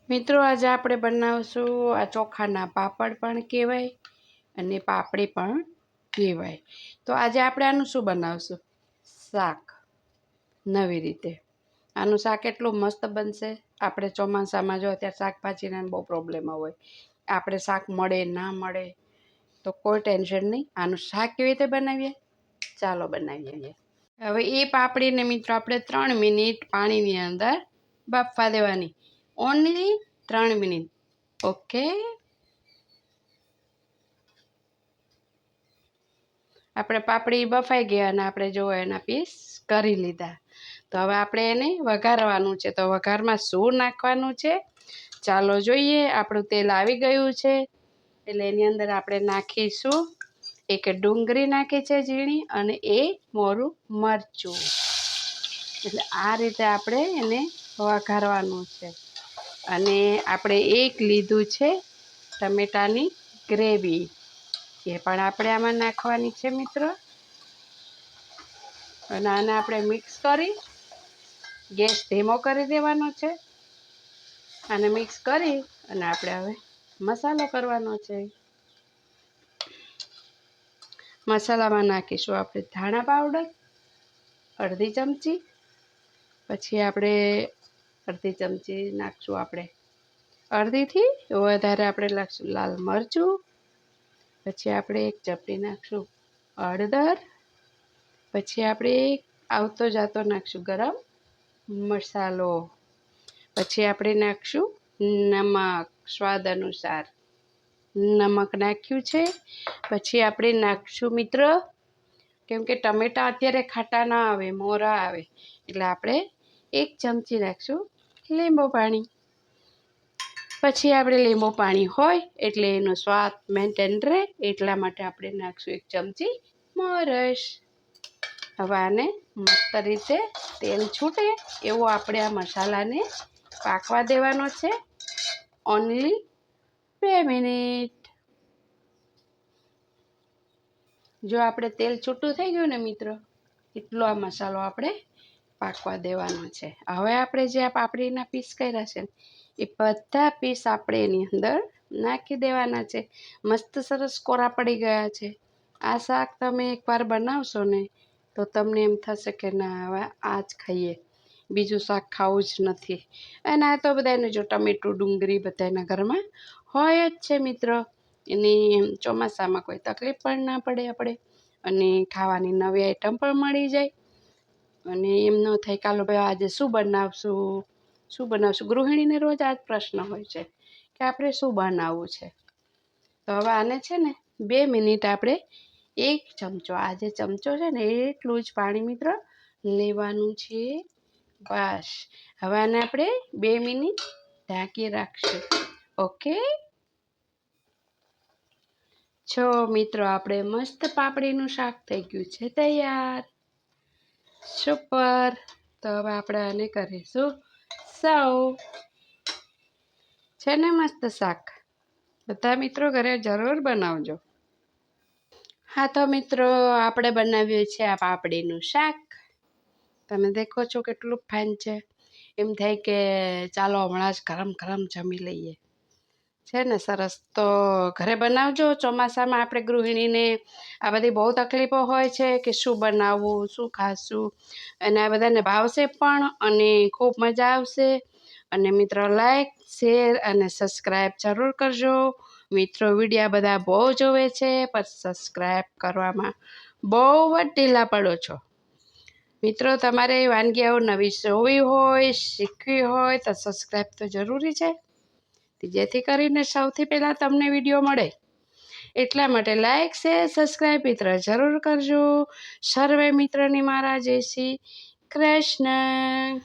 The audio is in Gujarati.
મિત્રો આજે આપણે બનાવશું આ ચોખાના પાપડ પણ કહેવાય અને પાપડી પણ કહેવાય। તો આજે આપણે આનું શું બનાવશું? શાક। નવી રીતે આનું શાક એટલું મસ્ત બનશે। આપણે ચોમાસામાં જો અત્યારે શાકભાજીના બહુ પ્રોબ્લેમ હોય, આપણે શાક મળે ના મળે તો કોઈ ટેન્શન નહીં। આનું શાક કેવી રીતે બનાવીએ ચાલો બનાવીએ। હવે એ પાપડીને મિત્રો આપણે 3 મિનિટ પાણીની અંદર બાફવા દેવાની। Only 3 minute. ઓકે, આપણે પાપડી બફાઈ ગયા અને આપણે જો એના પીસ કરી લીધા। તો હવે આપણે એને વઘારવાનું છે। તો વઘારમાં શું નાખવાનું છે ચાલો જોઈએ। આપણું તેલ આવી ગયું છે એટલે એની અંદર આપણે નાખીશું એક ડુંગળી નાખી છે ઝીણી અને એક મોરું મરચું। એટલે આ રીતે આપણે એને વઘારવાનું છે। અને આપણે એક લીધું છે ટમેટાની ગ્રેવી, એ પણ આપણે આમાં નાખવાની છે મિત્રો। અને આને આપણે મિક્સ કરી ગેસ ધીમો કરી દેવાનો છે। આને મિક્સ કરી અને આપણે હવે મસાલો કરવાનો છે। મસાલામાં નાખીશું આપણે ધાણા પાવડર અડધી ચમચી, પછી આપણે અડધી ચમચી નાખશું આપણે અડધીથી વધારે આપણે નાખશું લાલ મરચું, પછી આપણે એક ચપટી નાખશું હળદર, પછી આપણે આવતો જાતો નાખશું ગરમ મસાલો, પછી આપણે નાખશું નમક સ્વાદ અનુસાર, નમક નાખ્યું છે। પછી આપણે નાખશું મિત્ર, કેમ કે ટમેટા અત્યારે ખાટા ના આવે મોરા આવે એટલે આપણે 1 ચમચી નાખશું લીંબુ પાણી। પછી આપણે લીંબુ પાણી હોય એટલે એનો સ્વાદ મેન્ટેન રહે એટલા માટે આપણે નાખશું 1 ચમચી મોરસ। હવે આને મસ્ત રીતે તેલ છૂટે એવો આપણે આ મસાલાને પાકવા દેવાનો છે ઓનલી 2 મિનિટ। જો આપણે તેલ છૂટું થઈ ગયું ને મિત્રો એટલો આ મસાલો આપણે પાકવા દેવાનો છે। હવે આપણે જે આ પાપડીના પીસ કર્યા છે ને એ બધા પીસ આપણે એની અંદર નાખી દેવાના છે। મસ્ત સરસ કોરા પડી ગયા છે। આ શાક તમે એકવાર બનાવશો ને તો તમને એમ થશે કે ના હવે આ જ ખાઈએ, બીજું શાક ખાવું જ નથી। અને આ તો બધાને જો ટમેટું ડુંગળી બધાના ઘરમાં હોય જ છે મિત્રો। એની ચોમાસામાં કોઈ તકલીફ પણ ના પડે આપણે, અને ખાવાની નવી આઈટમ પણ મળી જાય। અને એમ ન થાય કાલો ભાઈ આજે શું બનાવશું। ગૃહિણીને રોજ આ જ પ્રશ્ન હોય છે કે આપણે શું બનાવવું છે। તો હવે આને છે ને 2 મિનિટ આપણે 1 ચમચો, આ જે ચમચો છે ને એટલું જ પાણી મિત્રો લેવાનું છે બસ। હવે આને આપણે 2 મિનિટ ઢાંકી રાખશું। ઓકે, જો મિત્રો આપણે મસ્ત પાપડીનું શાક થઈ ગયું છે તૈયાર, સુપર। તો હવે આપણે આને કરીશું સર્વ। છે ને મસ્ત શાક, બધા મિત્રો ઘરે જરૂર બનાવજો। હા તો મિત્રો આપણે બનાવ્યું છે આ પાપડીનું શાક, તમે દેખો છો કેટલું ફાઇન છે। એમ થાય કે ચાલો હમણાં જ ગરમ ગરમ જમી લઈએ, છે ને સરસ। તો ઘરે બનાવજો। ચોમાસામાં આપણે ગૃહિણીને આ બધી બહુ તકલીફો હોય છે કે શું બનાવવું શું ખાશું, અને આ બધાને ભાવશે પણ અને ખૂબ મજા આવશે। અને મિત્રો લાઈક શેર અને સબસ્ક્રાઈબ જરૂર કરજો। મિત્રો વિડીયા બધા બહુ જોવે છે પણ સબસ્ક્રાઈબ કરવામાં બહુ જ ઢીલા પડો છો। મિત્રો તમારે વાનગીઓ નવી જોવી હોય શીખવી હોય તો સબસ્ક્રાઈબ તો જરૂરી છે, જેથી કરીને સૌથી પહેલાં તમને વિડીયો મળે। એટલા માટે લાઈક શેર સબસ્ક્રાઈબ મિત્ર જરૂર કરજો। સર્વે મિત્રોની મારા જય શ્રી કૃષ્ણ।